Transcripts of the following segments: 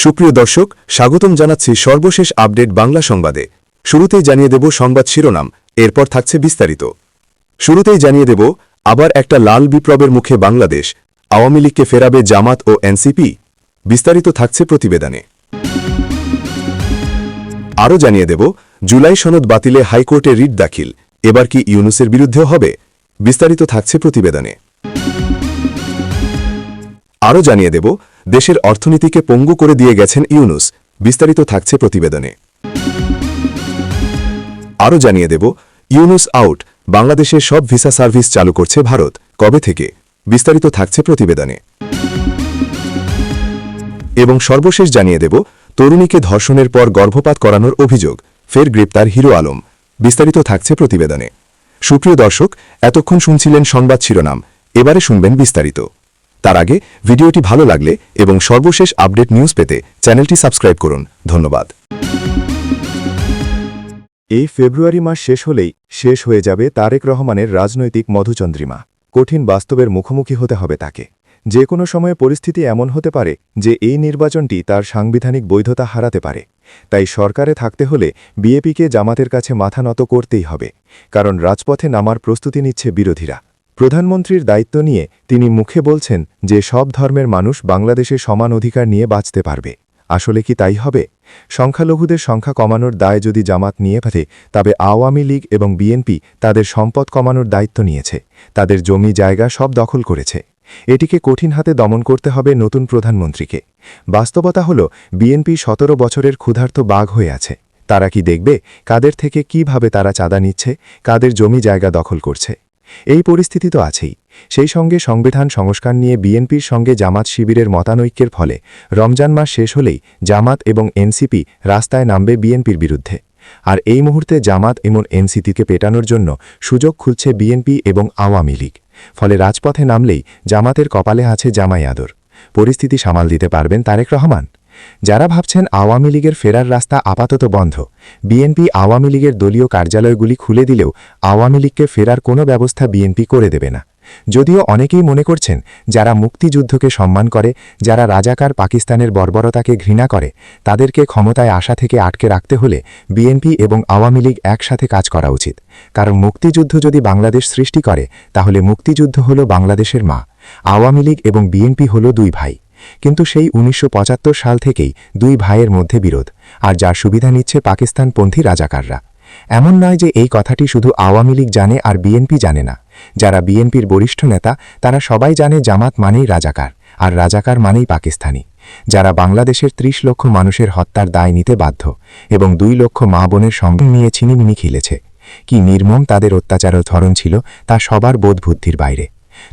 সুপ্রিয় দর্শক, স্বাগতম জানাচ্ছি সর্বশেষ আপডেট বাংলা সংবাদে। শুরুতেই জানিয়ে দেব সংবাদ শিরোনাম, এরপর থাকছে বিস্তারিত। শুরুতেই জানিয়ে দেব, আবার একটা লাল বিপ্লবের মুখে বাংলাদেশ, আওয়ামী লীগকে ফেরাবে জামাত ও এনসিপি। বিস্তারিত থাকছে প্রতিবেদনে। আরও জানিয়ে দেব, জুলাই সনদ বাতিলে হাইকোর্টে রিট দাখিল, এবার কি ইউনূসের বিরুদ্ধেও হবে? বিস্তারিত থাকছে প্রতিবেদনে। আরও জানিয়ে দেব, দেশের অর্থনীতিকে পঙ্গু করে দিয়ে গেছেন ইউনূস। বিস্তারিত থাকছে প্রতিবেদনে। আরও জানিয়ে দেব, ইউনূস আউট, বাংলাদেশের সব ভিসা সার্ভিস চালু করছে ভারত, কবে থেকে? বিস্তারিত থাকছে প্রতিবেদনে। এবং সর্বশেষ জানিয়ে দেব, তরুণীকে ধর্ষণের পর গর্ভপাত করানোর অভিযোগ, ফের গ্রেপ্তার হিরো আলম। বিস্তারিত থাকছে প্রতিবেদনে। সুপ্রিয় দর্শক, এতক্ষণ শুনছিলেন সংবাদ শিরোনাম, এবারে শুনবেন বিস্তারিত। তার আগে ভিডিওটি ভালো লাগলে এবং সর্বশেষ আপডেট নিউজ পেতে চ্যানেলটি সাবস্ক্রাইব করুন। ধন্যবাদ। এই ফেব্রুয়ারি মাস শেষ হলেই শেষ হয়ে যাবে তারেক রহমানের রাজনৈতিক মধুচন্দ্রিমা। কঠিন বাস্তবের মুখোমুখি হতে হবে তাকে। যে কোনো সময়ে পরিস্থিতি এমন হতে পারে যে এই নির্বাচনটি তার সাংবিধানিক বৈধতা হারাতে পারে। তাই সরকারে থাকতে হলে বিএপিকে জামাতের কাছে মাথা নত করতেই হবে, কারণ রাজপথে নামার প্রস্তুতি নিচ্ছে বিরোধীরা। প্রধানমন্ত্রীর দায়িত্ব নিয়ে তিনি মুখে বলছেন যে সব ধর্মের মানুষ বাংলাদেশে সমান অধিকার নিয়ে বাঁচতে পারবে। আসলে কি তাই হবে? সংখ্যালঘুদের সংখ্যা কমানোর দায় যদি জামাত নিয়ে ফেলে, তবে আওয়ামী লীগ এবং বিএনপি তাদের সম্পদ কমানোর দায়িত্ব নিয়েছে, তাদের জমি জায়গা সব দখল করেছে। এটিকে কঠিন হাতে দমন করতে হবে নতুন প্রধানমন্ত্রীকে। বাস্তবতা হল, বিএনপি ১৭ বছরের ক্ষুধার্ত বাঘ হয়ে আছে। তারা কি দেখবে কাদের থেকে কিভাবে তারা চাঁদা নিচ্ছে, কাদের জমি জায়গা দখল করছে? এই পরিস্থিতি তো আছেই। সেই সঙ্গে সংবিধান সংস্কার নিয়ে বিএনপির সঙ্গে জামাত শিবিরের মতানৈক্যের ফলে রমজান মাস শেষ হলেই জামাত এবং এনসিপি রাস্তায় নামবে বিএনপির বিরুদ্ধে। আর এই মুহূর্তে জামাত এবং এনসিপিকে পেটানোর জন্য সুযোগ খুলছে বিএনপি এবং আওয়ামী লীগ। ফলে রাজপথে নামলেই জামাতের কপালে আছে জামাই আদর। পরিস্থিতি সামাল দিতে পারবেন তারেক রহমান? যারা ভাবছেন আওয়ামী লীগের ফেরার রাস্তা আপাতত বন্ধ, বিএনপি আওয়ামী লীগের দলীয় কার্যালয়গুলি খুলে দিলেও আওয়ামী লীগকে ফেরার কোনো ব্যবস্থা বিএনপি করে দেবে না। যদিও অনেকেই মনে করছেন, যারা মুক্তিযুদ্ধকে সম্মান করে, যারা রাজাকার পাকিস্তানের বর্বরতাকে ঘৃণা করে, তাদেরকে ক্ষমতায় আসা থেকে আটকে রাখতে হলে বিএনপি এবং আওয়ামী লীগ একসাথে কাজ করা উচিত। কারণ মুক্তিযুদ্ধ যদি বাংলাদেশ সৃষ্টি করে, তাহলে মুক্তিযুদ্ধ হল বাংলাদেশের মা। আওয়ামী লীগ এবং বিএনপি হল দুই ভাই। কিন্তু সেই ১৯৭৫ সাল থেকেই দুই ভাইয়ের মধ্যে বিরোধ, আর যার সুবিধা নিচ্ছে পাকিস্তানপন্থী রাজাকাররা। এমন নয় যে এই কথাটি শুধু আওয়ামী লীগ জানে আর বিএনপি জানে না। যারা বিএনপির বরিষ্ঠ নেতা, তারা সবাই জানে জামাত মানেই রাজাকার, আর রাজাকার মানেই পাকিস্তানি। যারা বাংলাদেশের ৩০ লক্ষ মানুষের হত্যার দায় নিতে বাধ্য এবং ২ লক্ষ মা বোনের সঙ্গে নিয়ে ছিনিমিনি খেলেছে। কি নির্মম তাদের অত্যাচারের ধরন ছিল, তা সবার বোধবুদ্ধির বাইরে।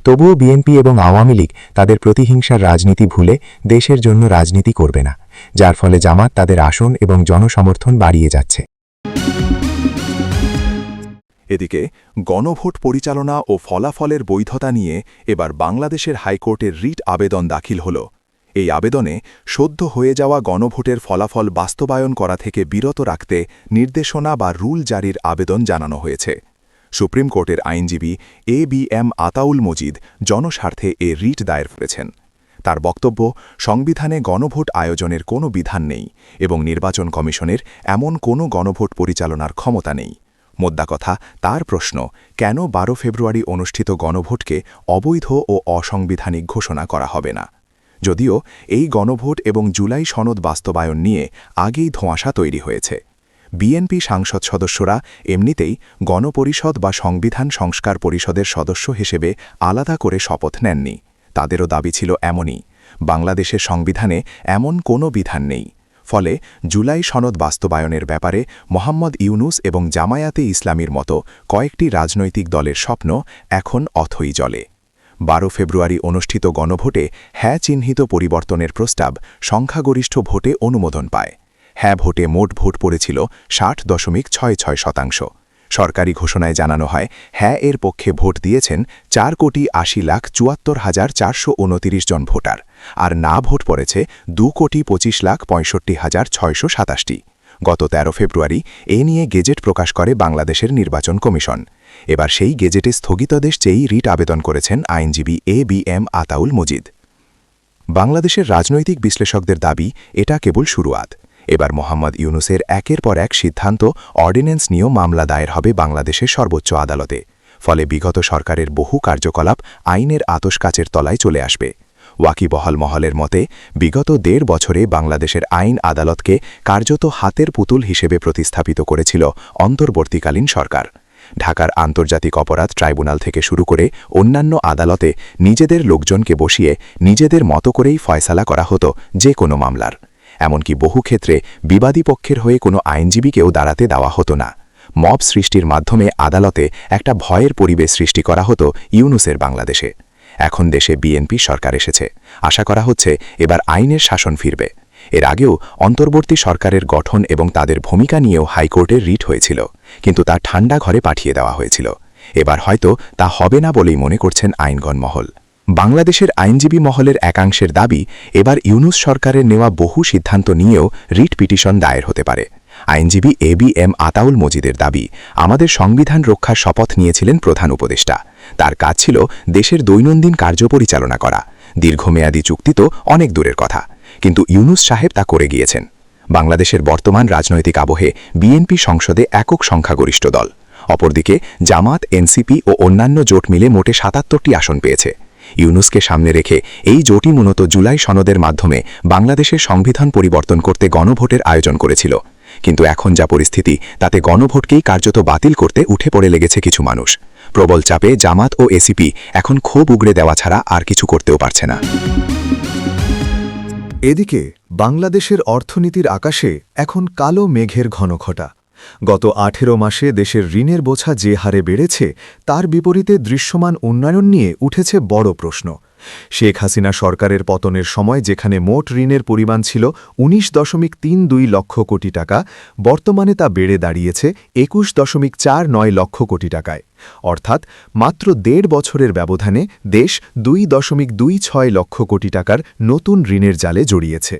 তবুও বিএনপি এবং আওয়ামী লীগ তাদের প্রতিহিংসার রাজনীতি ভুলে দেশের জন্য রাজনীতি করবে না, যার ফলে জামাত তাদের আসন এবং জনসমর্থন বাড়িয়ে যাচ্ছে। এদিকে গণভোট পরিচালনা ও ফলাফলের বৈধতা নিয়ে এবার বাংলাদেশের হাইকোর্টের রিট আবেদন দাখিল হল। এই আবেদনে সদ্য হয়ে যাওয়া গণভোটের ফলাফল বাস্তবায়ন করা থেকে বিরত রাখতে নির্দেশনা বা রুল জারির আবেদন জানানো হয়েছে। সুপ্রিম কোর্টের আইনজীবী ABM আতাউল মজিদ জনস্বার্থে এ রিট দায়ের করেছেন। তার বক্তব্য, সংবিধানে গণভোট আয়োজনের কোনো বিধান নেই এবং নির্বাচন কমিশনের এমন কোনো গণভোট পরিচালনার ক্ষমতা নেই। মোদ্দা কথা, তার প্রশ্ন, কেন ১২ ফেব্রুয়ারি অনুষ্ঠিত গণভোটকে অবৈধ ও অসাংবিধানিক ঘোষণা করা হবে না? যদিও এই গণভোট এবং জুলাই সনদ বাস্তবায়ন নিয়ে আগেই ধোঁয়াশা তৈরি হয়েছে। বিএনপি সাংসদ সদস্যরা এমনিতেই গণপরিষদ বা সংবিধান সংস্কার পরিষদের সদস্য হিসেবে আলাদা করে শপথ নেননি। তাদেরও দাবি ছিল এমনই, বাংলাদেশের সংবিধানে এমন কোনো বিধান নেই। ফলে জুলাই সনদ বাস্তবায়নের ব্যাপারে মোহাম্মদ ইউনূস এবং জামায়াতে ইসলামীর মতো কয়েকটি রাজনৈতিক দলের স্বপ্ন এখন অথই জলে। ১২ ফেব্রুয়ারি অনুষ্ঠিত গণভোটে হ্যাঁ চিহ্নিত পরিবর্তনের প্রস্তাব সংখ্যাগরিষ্ঠ ভোটে অনুমোদন পায়। হ্যাঁ ভোটে মোট ভোট পড়েছিল ৬০.৬৬%। সরকারি ঘোষণায় জানানো হয়, হ্যাঁ এর পক্ষে ভোট দিয়েছেন ৪,৮০,৭৪,৪২৯ জন ভোটার, আর না ভোট পড়েছে ২,২৫,৬৫,৬২৭টি। গত ১৩ ফেব্রুয়ারি এ নিয়ে গেজেট প্রকাশ করে বাংলাদেশের নির্বাচন কমিশন। এবার সেই গেজেটে স্থগিতাদেশ চেয়েই রিট আবেদন করেছেন আইনজীবী ABM আতাউল মজিদ। বাংলাদেশের রাজনৈতিক বিশ্লেষকদের দাবি এটা কেবল শুরুয়াত। এবার মোহাম্মদ ইউনূসের একের পর এক সিদ্ধান্ত, অর্ডিন্যান্স নিয়েও মামলা দায়ের হবে বাংলাদেশের সর্বোচ্চ আদালতে। ফলে বিগত সরকারের বহু কার্যকলাপ আইনের আতশকাচের তলায় চলে আসবে। ওয়াকিবহাল মহলের মতে বিগত ১.৫ বছরে বাংলাদেশের আইন আদালতকে কার্যত হাতের পুতুল হিসেবে প্রতিস্থাপিত করেছিল অন্তর্বর্তীকালীন সরকার। ঢাকার আন্তর্জাতিক অপরাধ ট্রাইব্যুনাল থেকে শুরু করে অন্যান্য আদালতে নিজেদের লোকজনকে বসিয়ে নিজেদের মতো করেই ফয়সালা করা হতো যে কোনো মামলার। এমনকি বহু ক্ষেত্রে বিবাদী পক্ষের হয়ে কোনো আইনজীবীকেও দাঁড়াতে দেওয়া হতো না। মব সৃষ্টির মাধ্যমে আদালতে একটা ভয়ের পরিবেশ সৃষ্টি করা হতো ইউনূসের বাংলাদেশে। এখন দেশে বিএনপি সরকার এসেছে, আশা করা হচ্ছে এবার আইনের শাসন ফিরবে। এর আগেও অন্তর্বর্তী সরকারের গঠন এবং তাদের ভূমিকা নিয়েও হাইকোর্টের রিট হয়েছিল, কিন্তু তা ঠান্ডা ঘরে পাঠিয়ে দেওয়া হয়েছিল। এবার হয়তো তা হবে না বলেই মনে করছেন আইনগণ মহল। বাংলাদেশের আইনজীবী মহলের একাংশের দাবি, এবার ইউনূস সরকারের নেওয়া বহু সিদ্ধান্ত নিয়েও রিট পিটিশন দায়ের হতে পারে। আইনজীবী এবিএম আতাউল মজিদের দাবি, আমাদের সংবিধান রক্ষার শপথ নিয়েছিলেন প্রধান উপদেষ্টা। তার কাজ ছিল দেশের দৈনন্দিন কার্য পরিচালনা করা। দীর্ঘমেয়াদী চুক্তি তো অনেক দূরের কথা, কিন্তু ইউনূস সাহেব তা করে গিয়েছেন। বাংলাদেশের বর্তমান রাজনৈতিক আবহে বিএনপি সংসদে একক সংখ্যাগরিষ্ঠ দল। অপরদিকে জামাত, এনসিপি ও অন্যান্য জোট মিলে মোটে ৭৭টি আসন পেয়েছে। ইউনূসকে সামনে রেখে এই জোটই মূলত জুলাই সনদের মাধ্যমে বাংলাদেশের সংবিধান পরিবর্তন করতে গণভোটের আয়োজন করেছিল। কিন্তু এখন যা পরিস্থিতি, তাতে গণভোটকেই কার্যত বাতিল করতে উঠে পড়ে লেগেছে কিছু মানুষ। প্রবল চাপে জামাত ও এসিপি এখন ক্ষোভ উগড়ে দেওয়া ছাড়া আর কিছু করতেও পারছে না। এদিকে বাংলাদেশের অর্থনীতির আকাশে এখন কালো মেঘের ঘনঘটা। গত ১৮ মাসে দেশের ঋণের বোঝা যে হারে বেড়েছে, তার বিপরীতে দৃশ্যমান উন্নয়ন নিয়ে উঠেছে বড় প্রশ্ন। শেখ হাসিনা সরকারের পতনের সময় যেখানে মোট ঋণের পরিমাণ ছিল ১৯.৩২ লক্ষ কোটি টাকা, বর্তমানে তা বেড়ে দাঁড়িয়েছে ২১.৪৯ লক্ষ কোটি টাকায়। অর্থাৎ মাত্র ১.৫ বছরের ব্যবধানে দেশ ২.২৬ লক্ষ কোটি টাকার নতুন ঋণের জালে জড়িয়েছে।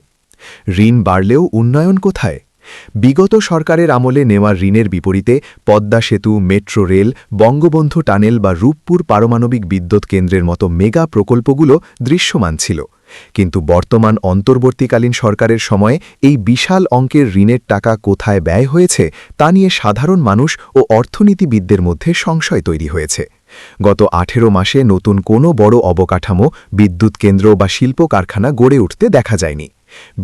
ঋণ বাড়লেও উন্নয়ন কোথায়? বিগত সরকারের আমলে নেওয়া ঋণের বিপরীতে পদ্মা সেতু, মেট্রো রেল, বঙ্গবন্ধু টানেল বা রূপপুর পারমাণবিক বিদ্যুৎ কেন্দ্রের মতো মেগা প্রকল্পগুলো দৃশ্যমান ছিল। কিন্তু বর্তমান অন্তর্বর্তীকালীন সরকারের সময়ে এই বিশাল অঙ্কের ঋণের টাকা কোথায় ব্যয় হয়েছে তা নিয়ে সাধারণ মানুষ ও অর্থনীতিবিদদের মধ্যে সংশয় তৈরি হয়েছে। গত ১৮ মাসে নতুন কোনো বড় অবকাঠামো, বিদ্যুৎ কেন্দ্র বা শিল্প কারখানা গড়ে উঠতে দেখা যায়নি।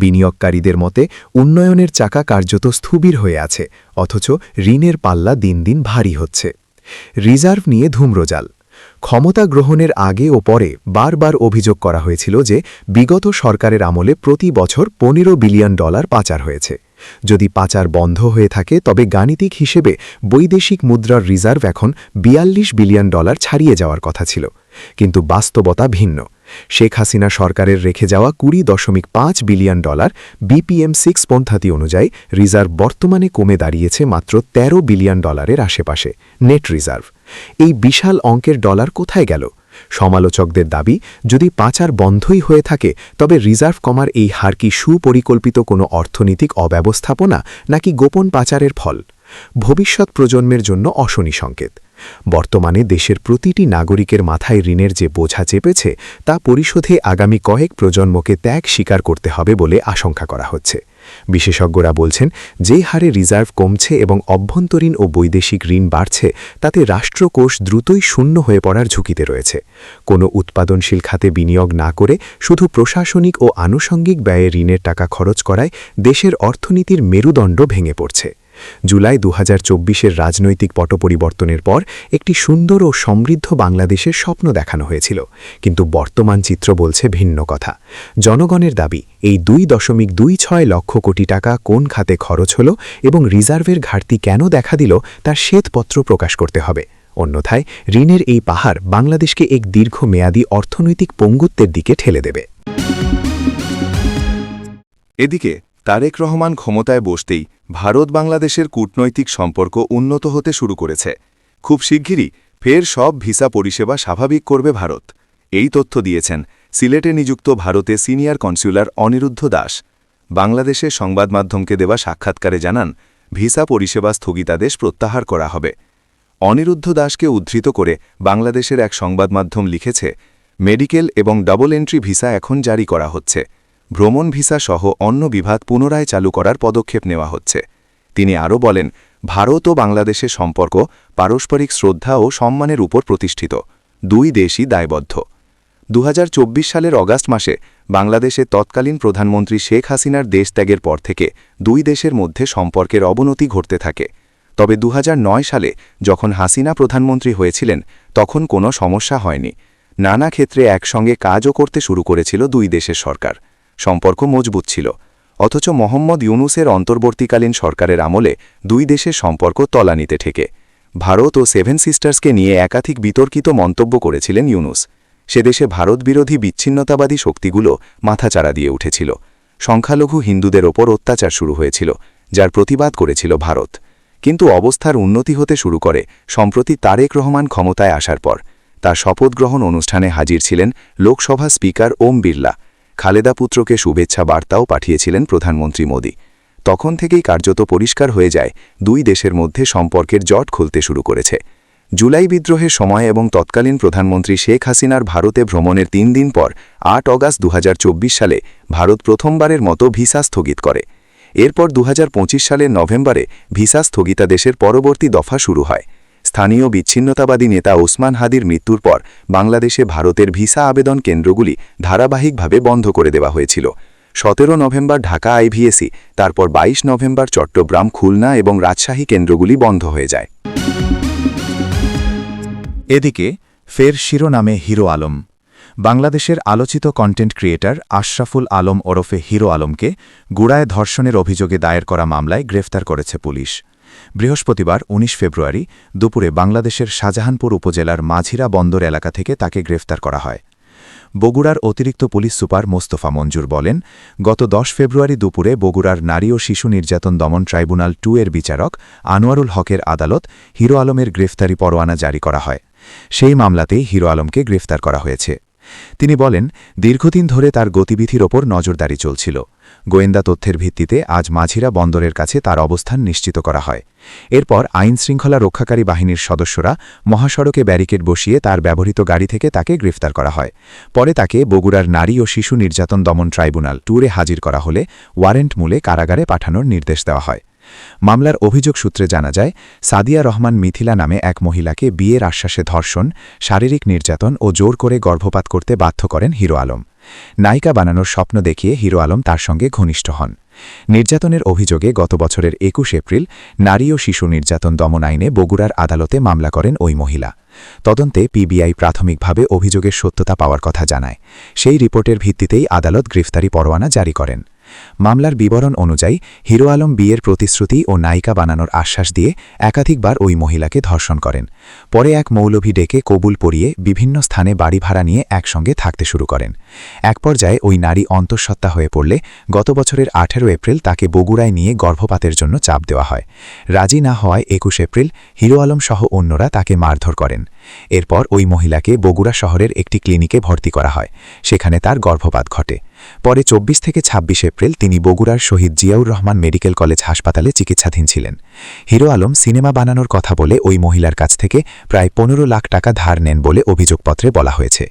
বিনিয়োগকারীদের মতে উন্নয়নের চাকা কার্যত স্থবির হয়ে আছে, অথচ ঋণের পাল্লা দিন দিন ভারী হচ্ছে। রিজার্ভ নিয়ে ধূম্রজাল। ক্ষমতা গ্রহণের আগে ও পরে বারবার অভিযোগ করা হয়েছিল যে বিগত সরকারের আমলে প্রতি বছর $15 বিলিয়ন পাচার হয়েছে। যদি পাচার বন্ধ হয়ে থাকে তবে গাণিতিক হিসেবে বৈদেশিক মুদ্রার রিজার্ভ এখন $42 বিলিয়ন ছাড়িয়ে যাওয়ার কথা ছিল। কিন্তু বাস্তবতা ভিন্ন। শেখ হাসিনা সরকারের রেখে যাওয়া $20.5 বিলিয়ন BPM-6 পন্থাতি অনুযায়ী রিজার্ভ বর্তমানে কমে দাঁড়িয়েছে মাত্র $13 বিলিয়ন আশেপাশে নেট রিজার্ভ। এই বিশাল অঙ্কের ডলার কোথায় গেল? সমালোচকদের দাবি, যদি পাচার বন্ধই হয়ে থাকে তবে রিজার্ভ কমার এই হার কি সুপরিকল্পিত কোনো অর্থনৈতিক অব্যবস্থাপনা নাকি গোপন পাচারের ফল? ভবিষ্যৎ প্রজন্মের জন্য অশনি সংকেত। বর্তমানে দেশের প্রতিটি নাগরিকের মাথায় ঋণের যে বোঝা চেপেছে তা পরিশোধে আগামী কয়েক প্রজন্মকে ত্যাগ স্বীকার করতে হবে বলে আশঙ্কা করা হচ্ছে। বিশেষজ্ঞরা বলছেন, যে হারে রিজার্ভ কমছে এবং অভ্যন্তরীণ ও বৈদেশিক ঋণ বাড়ছে, তাতে রাষ্ট্রকোষ দ্রুতই শূন্য হয়ে পড়ার ঝুঁকিতে রয়েছে। কোনো উৎপাদনশীল খাতে বিনিয়োগ না করে শুধু প্রশাসনিক ও আনুষঙ্গিক ব্যয়ে ঋণের টাকা খরচ করায় দেশের অর্থনীতির মেরুদণ্ড ভেঙে পড়ছে। জুলাই ২০২৪-এর রাজনৈতিক পট পরিবর্তনের পর একটি সুন্দর ও সমৃদ্ধ বাংলাদেশের স্বপ্ন দেখানো হয়েছিল, কিন্তু বর্তমান চিত্র বলছে ভিন্ন কথা। জনগণের দাবি, এই ২.26 লক্ষ কোটি টাকা কোন খাতে খরচ হল এবং রিজার্ভের ঘাটতি কেন দেখা দিল তার শ্বেতপত্র প্রকাশ করতে হবে। অন্যথায় ঋণের এই পাহাড় বাংলাদেশকে এক দীর্ঘমেয়াদী অর্থনৈতিক পঙ্গুত্বের দিকে ঠেলে দেবে। এদিকে তারেক রহমান ক্ষমতায় বসতেই ভারত বাংলাদেশের কূটনৈতিক সম্পর্ক উন্নত হতে শুরু করেছে। খুব শিগগিরই ফের সব ভিসা পরিষেবা স্বাভাবিক করবে ভারত। এই তথ্য দিয়েছেন সিলেটে নিযুক্ত ভারতে সিনিয়র কনস্যুলার অনিরুদ্ধ দাস। বাংলাদেশে সংবাদ মাধ্যমকে দেওয়া সাক্ষাৎকারে জানান, ভিসা পরিষেবা স্থগিতাদেশ প্রত্যাহার করা হবে। অনিরুদ্ধ দাসকে উদ্ধৃত করে বাংলাদেশের এক সংবাদ মাধ্যম লিখেছে, মেডিকেল এবং ডাবল এন্ট্রি ভিসা এখন জারি করা হচ্ছে। ভ্রমণ ভিসা সহ অন্য বিভাগ পুনরায় চালু করার পদক্ষেপ নেওয়া হচ্ছে। তিনি আরও বলেন, ভারত ও বাংলাদেশের সম্পর্ক পারস্পরিক শ্রদ্ধা ও সম্মানের উপর প্রতিষ্ঠিত। দুই দেশই দায়বদ্ধ। 2024 সালের অগাস্ট মাসে বাংলাদেশের তৎকালীন প্রধানমন্ত্রী শেখ হাসিনার দেশত্যাগের পর থেকে দুই দেশের মধ্যে সম্পর্কের অবনতি ঘটতে থাকে। তবে 2009 সালে যখন হাসিনা প্রধানমন্ত্রী হয়েছিলেন তখন কোনো সমস্যা হয়নি। নানা ক্ষেত্রে একসঙ্গে কাজও করতে শুরু করেছিল দুই দেশের সরকার। সম্পর্ক মজবুত ছিল। অথচ মোহাম্মদ ইউনূসের অন্তর্বর্তীকালীন সরকারের আমলে দুই দেশের সম্পর্ক তলানিতে ঠেকে। ভারত ও সেভেন সিস্টার্সকে নিয়ে একাধিক বিতর্কিত মন্তব্য করেছিলেন ইউনূস। সে দেশে ভারতবিরোধী বিচ্ছিন্নতাবাদী শক্তিগুলো মাথাচাড়া দিয়ে উঠেছিল। সংখ্যালঘু হিন্দুদের ওপর অত্যাচার শুরু হয়েছিল, যার প্রতিবাদ করেছিল ভারত। কিন্তু অবস্থার উন্নতি হতে শুরু করে সম্প্রতি তারেক রহমান ক্ষমতায় আসার পর। তার শপথগ্রহণ অনুষ্ঠানে হাজির ছিলেন লোকসভা স্পিকার ওম বিড়লা। খালেদা পুত্রকে শুভেচ্ছা বার্তাও পাঠিয়েছিলেন প্রধানমন্ত্রী মোদি। তখন থেকেই কার্যত পরিষ্কার হয়ে যায় দুই দেশের মধ্যে সম্পর্কের জট খুলতে শুরু করেছে। জুলাই বিদ্রোহের সময় এবং তৎকালীন প্রধানমন্ত্রী শেখ হাসিনার ভারতে ভ্রমণের 3 দিন পর 8 অগাস্ট 2024 সালে ভারত প্রথমবারের মতো ভিসা স্থগিত করে। এরপর 2025 সালের নভেম্বরে ভিসা স্থগিতাদেশের পরবর্তী দফা শুরু হয়। স্থানীয় বিচ্ছিন্নতাবাদী নেতা ওসমান হাদির মৃত্যুর পর বাংলাদেশে ভারতের ভিসা আবেদন কেন্দ্রগুলি ধারাবাহিকভাবে বন্ধ করে দেওয়া হয়েছিল। 17 নভেম্বর ঢাকা আইভিএসি, তারপর 22 নভেম্বর চট্টগ্রাম, খুলনা এবং রাজশাহী কেন্দ্রগুলি বন্ধ হয়ে যায়। এদিকে ফের শিরোনামে হিরো আলম। বাংলাদেশের আলোচিত কন্টেন্ট ক্রিয়েটর আশরাফুল আলম ওরফে হিরো আলমকে গুড়ায় ধর্ষণের অভিযোগে দায়ের করা মামলায় গ্রেফতার করেছে পুলিশ। বৃহস্পতিবার 19 ফেব্রুয়ারি দুপুরে বাংলাদেশের শাহজাহানপুর উপজেলার মাঝিরা বন্দর এলাকা থেকে তাকে গ্রেফতার করা হয়। বগুড়ার অতিরিক্ত পুলিশ সুপার মোস্তফা মঞ্জুর বলেন, গত 10 ফেব্রুয়ারি দুপুরে বগুড়ার নারী ও শিশু নির্যাতন দমন ট্রাইব্যুনাল 2 এর বিচারক আনোয়ারুল হকের আদালত হিরো আলমের গ্রেফতারি পরোয়ানা জারি করা হয়। সেই মামলাতেই হিরো আলমকে গ্রেফতার করা হয়েছে। তিনি বলেন, দীর্ঘদিন ধরে তার গতিবিধির ওপর নজরদারি চলছিল। গোয়েন্দা তথ্যের ভিত্তিতে আজ মাঝিরা বন্দরের কাছে তার অবস্থান নিশ্চিত করা হয়। এরপর আইনশৃঙ্খলা রক্ষাকারী বাহিনীর সদস্যরা মহাসড়কে ব্যারিকেড বসিয়ে তার ব্যবহৃত গাড়ি থেকে তাকে গ্রেফতার করা হয়। পরে তাকে বগুড়ার নারী ও শিশু নির্যাতন দমন ট্রাইব্যুনাল 2 এ হাজির করা হলে ওয়ারেন্ট মূলে কারাগারে পাঠানোর নির্দেশ দেওয়া হয়। মামলার অভিযোগ সূত্রে জানা যায়, সাদিয়া রহমান মিথিলা নামে এক মহিলাকে বিয়ের আশ্বাসে ধর্ষণ, শারীরিক নির্যাতন ও জোর করে গর্ভপাত করতে বাধ্য করেন হিরো আলম। নায়িকা বানানোর স্বপ্ন দেখিয়ে হিরো আলম তার সঙ্গে ঘনিষ্ঠ হন। নির্যাতনের অভিযোগে গত বছরের 21 এপ্রিল নারী ও শিশু নির্যাতন দমন আইনে বগুড়ার আদালতে মামলা করেন ওই মহিলা। তদন্তে পিবিআই প্রাথমিকভাবে অভিযোগের সত্যতা পাওয়ার কথা জানায়। সেই রিপোর্টের ভিত্তিতেই আদালত গ্রেফতারি পরোয়ানা জারি করেন। মামলার বিবরণ অনুযায়ী হিরো আলম বিয়ের প্রতিশ্রুতি ও নায়িকা বানানোর আশ্বাস দিয়ে একাধিকবার ওই মহিলাকে ধর্ষণ করেন। পরে এক মৌলভী ডেকে কবুল পরিয়ে বিভিন্ন স্থানে বাড়ি ভাড়া নিয়ে একসঙ্গে থাকতে শুরু করেন। এক পর্যায়ে ওই নারী অন্তঃসত্ত্বা হয়ে পড়লে গত বছরের 18 এপ্রিল তাকে বগুড়ায় নিয়ে গর্ভপাতের জন্য চাপ দেওয়া হয়। রাজি না হওয়ায় 21 এপ্রিল হিরো আলম সহ অন্যরা তাকে মারধর করেন। এরপর ওই মহিলাকে বগুড়া শহরের একটি ক্লিনিকে ভর্তি করা হয়। সেখানে তার গর্ভপাত ঘটে। পরে 24 থেকে 26 এপ্রিল তিনি বগুড়ার শহীদ জিয়াউর রহমান মেডিকেল কলেজ হাসপাতালে চিকিৎসাধীন ছিলেন। হিরো আলম সিনেমা বানানোর কথা বলে ওই মহিলার কাছ থেকে প্রায় 15 লাখ টাকা ধার নেন বলে অভিযোগপত্রে বলা হয়েছে।